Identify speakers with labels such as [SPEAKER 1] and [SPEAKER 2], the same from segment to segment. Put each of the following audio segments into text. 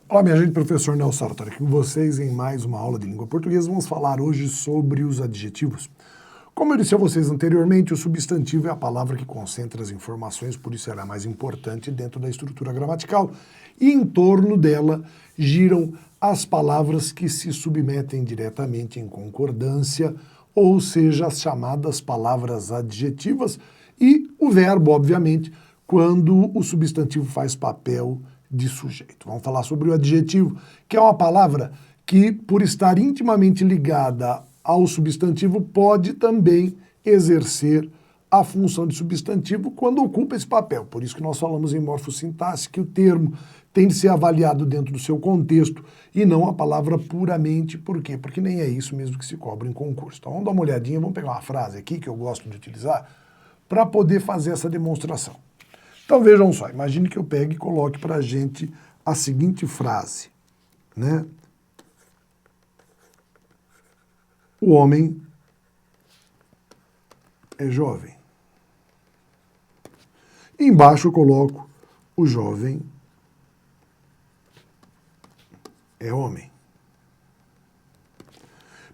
[SPEAKER 1] Olá, minha gente, professor Nelson Sartori aqui com vocês em mais uma aula de língua portuguesa. Vamos falar hoje sobre os adjetivos. Como eu disse a vocês anteriormente, o substantivo é a palavra que concentra as informações, por isso ela é mais importante dentro da estrutura gramatical. E em torno dela giram as palavras que se submetem diretamente em concordância, ou seja, as chamadas palavras adjetivas, e o verbo, obviamente, quando o substantivo faz papel de sujeito. Vamos falar sobre o adjetivo, que é uma palavra que, por estar intimamente ligada ao substantivo, pode também exercer a função de substantivo quando ocupa esse papel. Por isso que nós falamos em morfossintaxe, que o termo tem de ser avaliado dentro do seu contexto e não a palavra puramente. Por quê? Porque nem é isso mesmo que se cobra em concurso. Então vamos dar uma olhadinha, vamos pegar uma frase aqui que eu gosto de utilizar para poder fazer essa demonstração. Então vejam só, imagine que eu pegue e coloque para a gente a seguinte frase, né? O homem é jovem. E embaixo eu coloco o jovem é homem.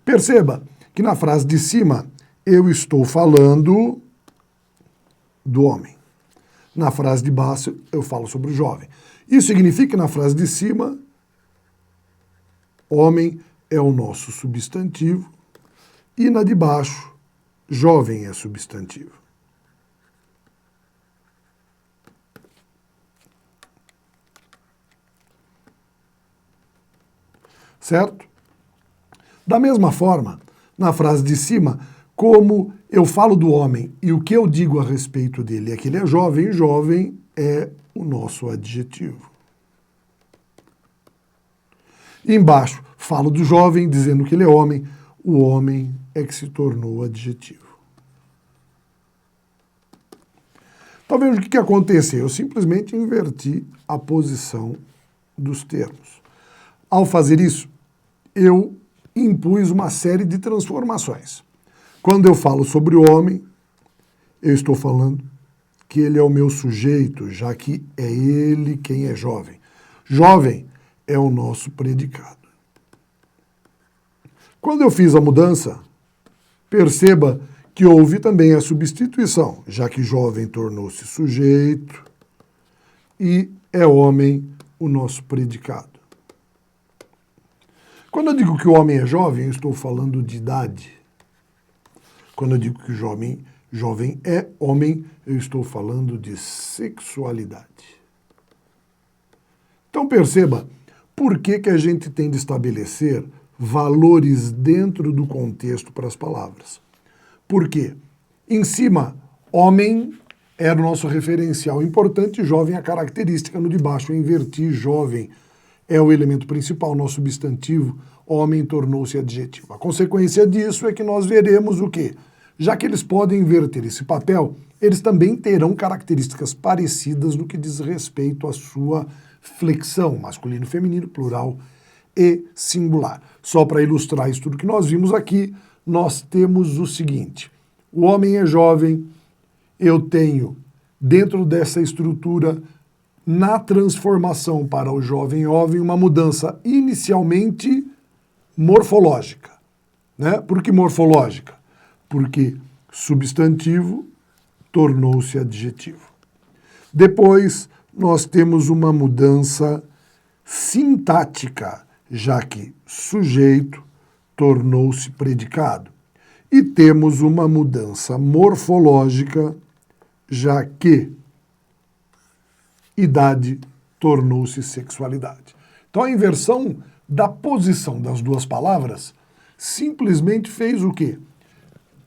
[SPEAKER 1] Perceba que na frase de cima eu estou falando do homem. Na frase de baixo, eu falo sobre o jovem. Isso significa que na frase de cima, homem é o nosso substantivo e na de baixo, jovem é substantivo. Certo? Da mesma forma, na frase de cima, como eu falo do homem e o que eu digo a respeito dele é que ele é jovem, jovem é o nosso adjetivo. E embaixo, falo do jovem dizendo que ele é homem, o homem é que se tornou adjetivo. Então veja o que aconteceu, eu simplesmente inverti a posição dos termos. Ao fazer isso, eu impus uma série de transformações. Quando eu falo sobre o homem, eu estou falando que ele é o meu sujeito, já que é ele quem é jovem. Jovem é o nosso predicado. Quando eu fiz a mudança, perceba que houve também a substituição, já que jovem tornou-se sujeito e é homem o nosso predicado. Quando eu digo que o homem é jovem, eu estou falando de idade. Quando eu digo que o jovem é homem, eu estou falando de sexualidade. Então perceba, por que a gente tem de estabelecer valores dentro do contexto para as palavras? Porque em cima, homem era o nosso referencial importante, jovem é a característica, no de baixo eu inverti, jovem é o elemento principal, nosso substantivo, homem tornou-se adjetivo. A consequência disso é que nós veremos o quê? Já que eles podem inverter esse papel, eles também terão características parecidas no que diz respeito à sua flexão, masculino, feminino, plural e singular. Só para ilustrar isso tudo que nós vimos aqui, nós temos o seguinte: o homem é jovem, eu tenho, dentro dessa estrutura, na transformação para o jovem, uma mudança inicialmente morfológica. Né? Por que morfológica? Porque substantivo tornou-se adjetivo. Depois, nós temos uma mudança sintática, já que sujeito tornou-se predicado. E temos uma mudança morfológica, já que idade tornou-se sexualidade. Então a inversão da posição das duas palavras simplesmente fez o quê?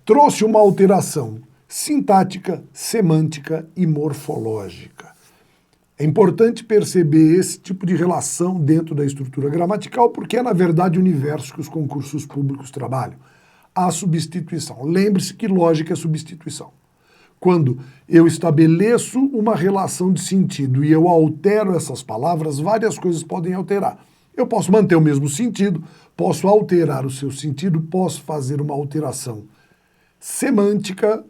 [SPEAKER 1] Trouxe uma alteração sintática, semântica e morfológica. É importante perceber esse tipo de relação dentro da estrutura gramatical, porque é, na verdade, o universo que os concursos públicos trabalham. A substituição. Lembre-se que lógica é substituição. Quando eu estabeleço uma relação de sentido e eu altero essas palavras, várias coisas podem alterar. Eu posso manter o mesmo sentido, posso alterar o seu sentido, posso fazer uma alteração semântica,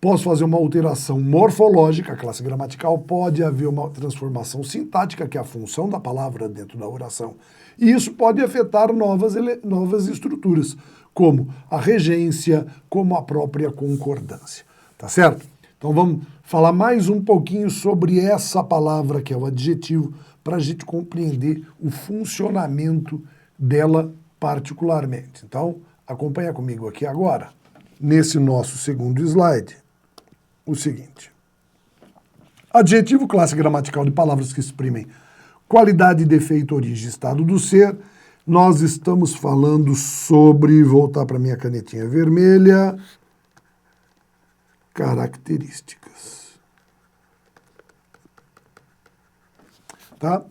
[SPEAKER 1] posso fazer uma alteração morfológica, a classe gramatical, pode haver uma transformação sintática, que é a função da palavra dentro da oração. E isso pode afetar novas estruturas, como a regência, como a própria concordância. Tá certo? Então vamos falar mais um pouquinho sobre essa palavra, que é o adjetivo, para a gente compreender o funcionamento dela particularmente. Então, acompanha comigo aqui agora, nesse nosso segundo slide, o seguinte. Adjetivo, classe gramatical de palavras que exprimem qualidade, defeito, origem, estado do ser. Nós estamos falando sobre, voltar para minha canetinha vermelha, características. Tá?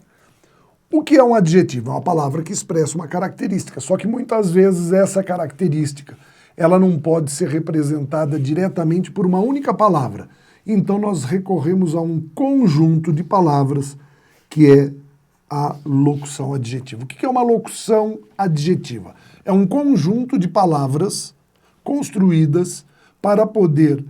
[SPEAKER 1] O que é um adjetivo? É uma palavra que expressa uma característica, só que muitas vezes essa característica ela não pode ser representada diretamente por uma única palavra. Então nós recorremos a um conjunto de palavras que é a locução adjetiva. O que é uma locução adjetiva? É um conjunto de palavras construídas para poder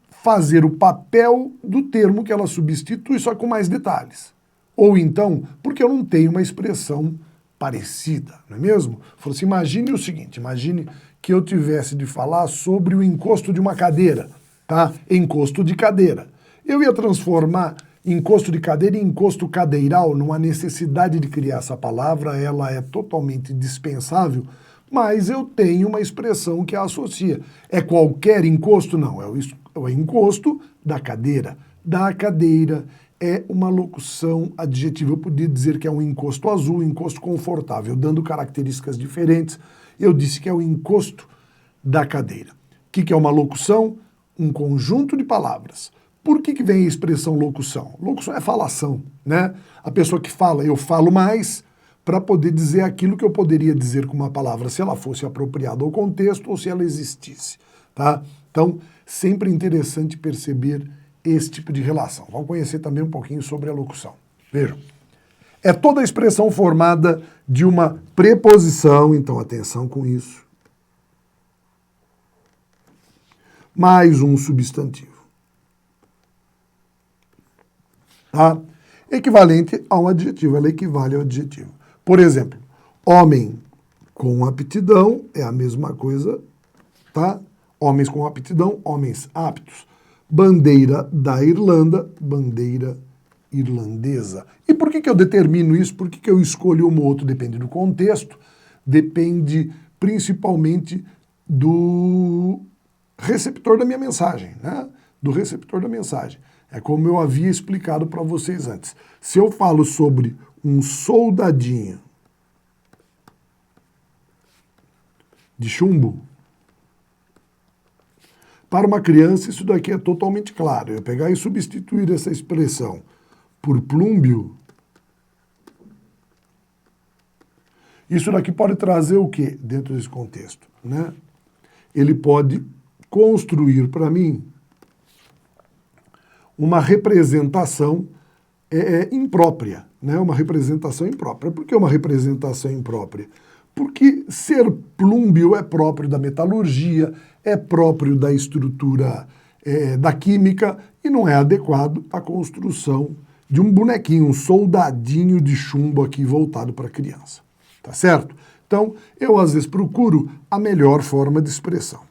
[SPEAKER 1] fazer o papel do termo que ela substitui, só com mais detalhes. Ou então, porque eu não tenho uma expressão parecida, não é mesmo? Falou assim, imagine o seguinte, imagine que eu tivesse de falar sobre o encosto de uma cadeira, tá? Encosto de cadeira. Eu ia transformar encosto de cadeira em encosto cadeiral, não há necessidade de criar essa palavra, ela é totalmente dispensável, mas eu tenho uma expressão que a associa. É qualquer encosto? Não, é o encosto da cadeira. Da cadeira é uma locução adjetiva. Eu podia dizer que é um encosto azul, um encosto confortável, dando características diferentes. Eu disse que é o encosto da cadeira. O que é uma locução? Um conjunto de palavras. Por que vem a expressão locução? Locução é falação, né? A pessoa que fala, eu falo mais, para poder dizer aquilo que eu poderia dizer com uma palavra, se ela fosse apropriada ao contexto ou se ela existisse, tá? Então, sempre interessante perceber esse tipo de relação. Vamos conhecer também um pouquinho sobre a locução. Vejam. É toda a expressão formada de uma preposição, então atenção com isso, mais um substantivo. Tá? Equivalente a um adjetivo, ela equivale ao adjetivo. Por exemplo, homem com aptidão é a mesma coisa, tá? Homens com aptidão, homens aptos. Bandeira da Irlanda, bandeira irlandesa. E por que eu determino isso? Por que eu escolho um ou outro? Depende do contexto, depende principalmente do receptor da minha mensagem, né? Do receptor da mensagem. É como eu havia explicado para vocês antes. Se eu falo sobre um soldadinho de chumbo, para uma criança isso daqui é totalmente claro. Eu pegar e substituir essa expressão por plúmbio, isso daqui pode trazer o quê dentro desse contexto, né? Ele pode construir para mim uma representação imprópria, né? Uma representação imprópria. Por que uma representação imprópria? Porque ser plúmbio é próprio da metalurgia, é próprio da estrutura da química e não é adequado à construção de um bonequinho, um soldadinho de chumbo aqui voltado para a criança. Tá certo? Então, eu às vezes procuro a melhor forma de expressão.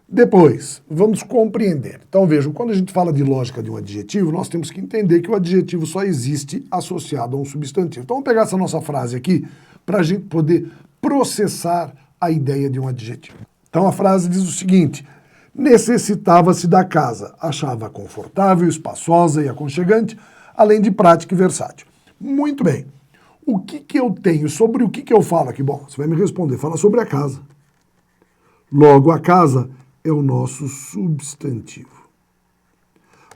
[SPEAKER 1] Depois, vamos compreender. Então vejam, quando a gente fala de lógica de um adjetivo, nós temos que entender que o adjetivo só existe associado a um substantivo. Então vamos pegar essa nossa frase aqui para a gente poder processar a ideia de um adjetivo. Então a frase diz o seguinte: necessitava-se da casa, achava confortável, espaçosa e aconchegante, além de prática e versátil. Muito bem. O que eu tenho? Sobre o que eu falo aqui? Bom, você vai me responder. Fala sobre a casa. Logo, a casa é o nosso substantivo.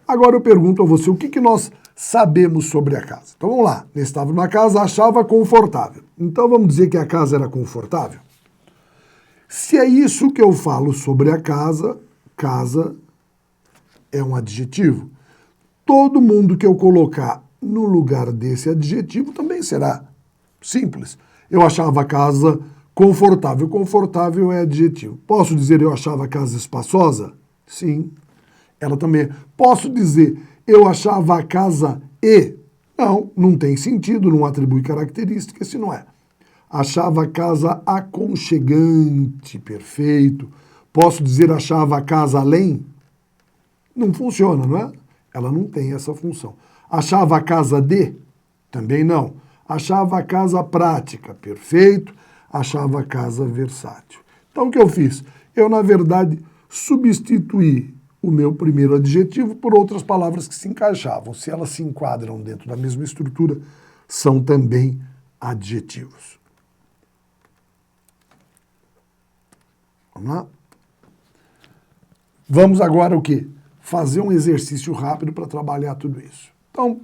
[SPEAKER 1] Agora eu pergunto a você, o que nós sabemos sobre a casa? Então vamos lá. Estava numa casa, achava confortável. Então vamos dizer que a casa era confortável? Se é isso que eu falo sobre a casa, casa é um adjetivo. Todo mundo que eu colocar no lugar desse adjetivo também será simples. Eu achava a casa confortável. Confortável é adjetivo. Posso dizer eu achava a casa espaçosa? Sim, ela também. Posso dizer, eu achava a casa e? Não, não tem sentido, não atribui característica, se não é. Achava a casa aconchegante, perfeito. Posso dizer achava a casa além? Não funciona, não é? Ela não tem essa função. Achava a casa de? Também não. Achava a casa prática, perfeito. Achava a casa versátil. Então o que eu fiz? Eu, na verdade, substituí o meu primeiro adjetivo por outras palavras que se encaixavam. Se elas se enquadram dentro da mesma estrutura, são também adjetivos. Vamos lá? Vamos agora o quê? Fazer um exercício rápido para trabalhar tudo isso. Então,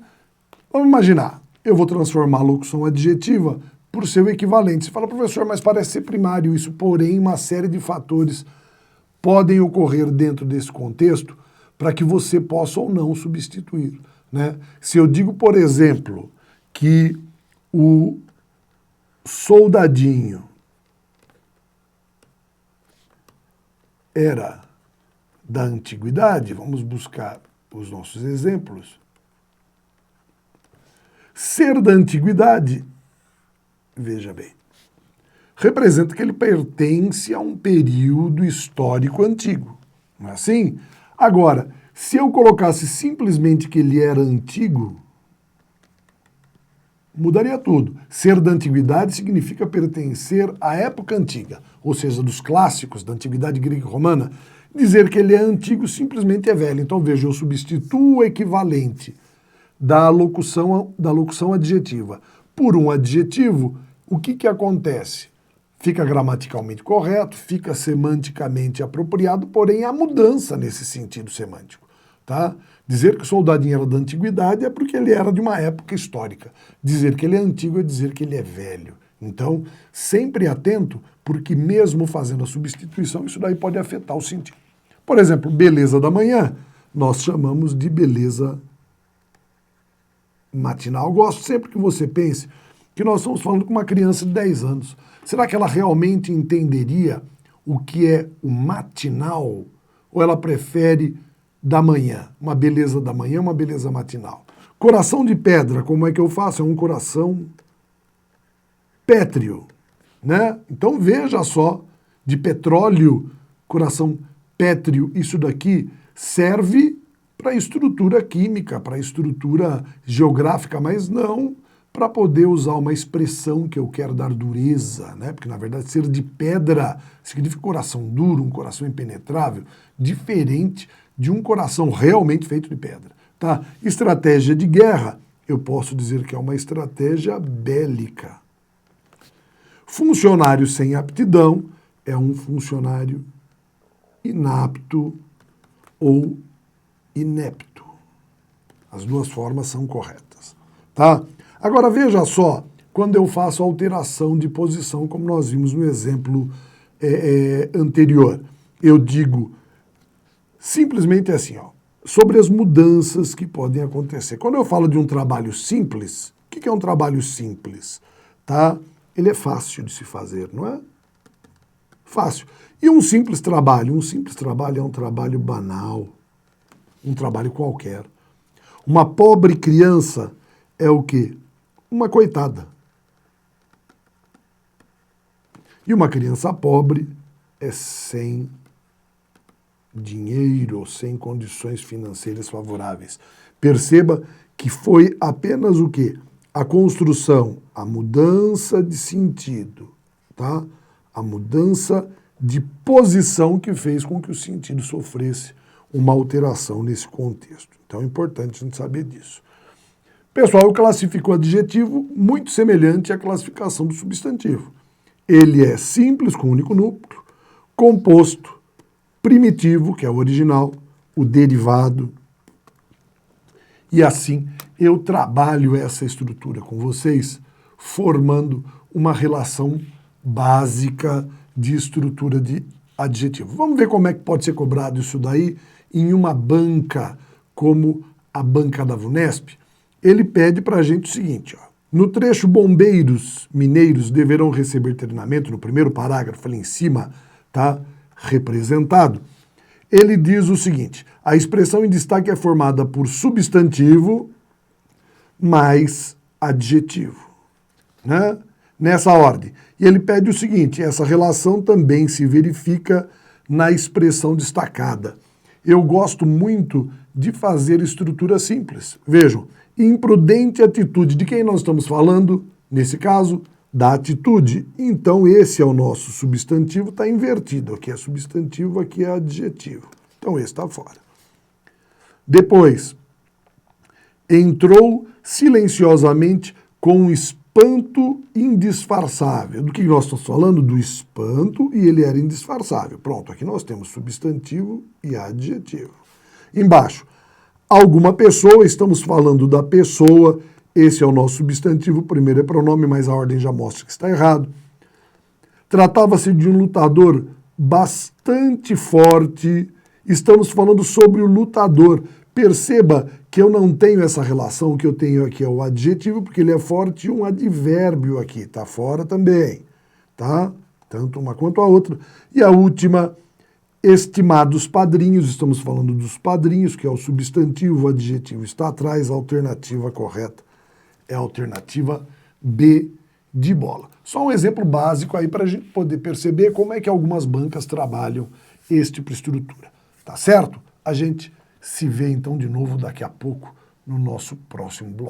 [SPEAKER 1] vamos imaginar, eu vou transformar a locução adjetiva por seu equivalente. Você fala, professor, mas parece ser primário isso, porém uma série de fatores podem ocorrer dentro desse contexto para que você possa ou não substituir, né? Se eu digo, por exemplo, que o soldadinho era da antiguidade, vamos buscar os nossos exemplos. Ser da antiguidade, veja bem, representa que ele pertence a um período histórico antigo, não é assim? Agora, se eu colocasse simplesmente que ele era antigo, mudaria tudo. Ser da antiguidade significa pertencer à época antiga, ou seja, dos clássicos da antiguidade grega e romana. Dizer que ele é antigo simplesmente é velho. Então, veja, eu substituo o equivalente da locução adjetiva por um adjetivo. O que acontece? Fica gramaticalmente correto, fica semanticamente apropriado, porém há mudança nesse sentido semântico. Tá? Dizer que o soldadinho era da antiguidade é porque ele era de uma época histórica. Dizer que ele é antigo é dizer que ele é velho. Então, sempre atento, porque mesmo fazendo a substituição, isso daí pode afetar o sentido. Por exemplo, beleza da manhã, nós chamamos de beleza matinal. Eu gosto sempre que você pense que nós estamos falando com uma criança de 10 anos. Será que ela realmente entenderia o que é o matinal? Ou ela prefere da manhã? Uma beleza da manhã, uma beleza matinal. Coração de pedra, como é que eu faço? É um coração pétreo, né? Então veja só, de petróleo, coração pétreo, isso daqui serve para estrutura química, para estrutura geográfica, mas não para poder usar uma expressão que eu quero dar dureza, né? Porque na verdade ser de pedra significa coração duro, um coração impenetrável, diferente de um coração realmente feito de pedra, tá? Estratégia de guerra, eu posso dizer que é uma estratégia bélica. Funcionário sem aptidão é um funcionário inapto ou inepto. As duas formas são corretas, tá? Agora veja só, quando eu faço alteração de posição, como nós vimos no exemplo anterior, eu digo simplesmente assim, ó, sobre as mudanças que podem acontecer. Quando eu falo de um trabalho simples, o que é um trabalho simples? Tá? Ele é fácil de se fazer, não é? Fácil. E um simples trabalho? Um simples trabalho é um trabalho banal, um trabalho qualquer. Uma pobre criança é o quê? Uma coitada. E uma criança pobre é sem dinheiro, sem condições financeiras favoráveis. Perceba que foi apenas o quê? A construção, a mudança de sentido, tá? A mudança de posição que fez com que o sentido sofresse uma alteração nesse contexto. Então é importante a gente saber disso. Pessoal, eu classifico o adjetivo muito semelhante à classificação do substantivo. Ele é simples, com um único núcleo, composto, primitivo, que é o original, o derivado. E assim eu trabalho essa estrutura com vocês, formando uma relação básica de estrutura de adjetivo. Vamos ver como é que pode ser cobrado isso daí em uma banca como a banca da VUNESP. Ele pede para a gente o seguinte, ó, no trecho bombeiros mineiros deverão receber treinamento, no primeiro parágrafo ali em cima, tá representado. ele diz o seguinte: a expressão em destaque é formada por substantivo mais adjetivo, né? Nessa ordem. E ele pede o seguinte: essa relação também se verifica na expressão destacada. Eu gosto muito de fazer estrutura simples. Vejam, imprudente atitude. De quem nós estamos falando? Nesse caso, da atitude. Então, esse é o nosso substantivo, está invertido. Aqui é substantivo, aqui é adjetivo. Então, esse está fora. Depois, entrou silenciosamente com espanto indisfarçável. Do que nós estamos falando? Do espanto, e ele era indisfarçável. Pronto, aqui nós temos substantivo e adjetivo. Embaixo, alguma pessoa, estamos falando da pessoa, esse é o nosso substantivo, o primeiro é pronome, mas a ordem já mostra que está errado. Tratava-se de um lutador bastante forte, estamos falando sobre o lutador. Perceba que eu não tenho essa relação, que eu tenho aqui é o adjetivo, porque ele é forte, e um advérbio aqui, está fora também, tá? Tanto uma quanto a outra. E a última, estimados padrinhos, estamos falando dos padrinhos, que é o substantivo, o adjetivo está atrás, a alternativa correta é a alternativa B de bola. Só um exemplo básico aí para a gente poder perceber como é que algumas bancas trabalham este tipo de estrutura, tá certo? A gente se vê então de novo daqui a pouco no nosso próximo bloco.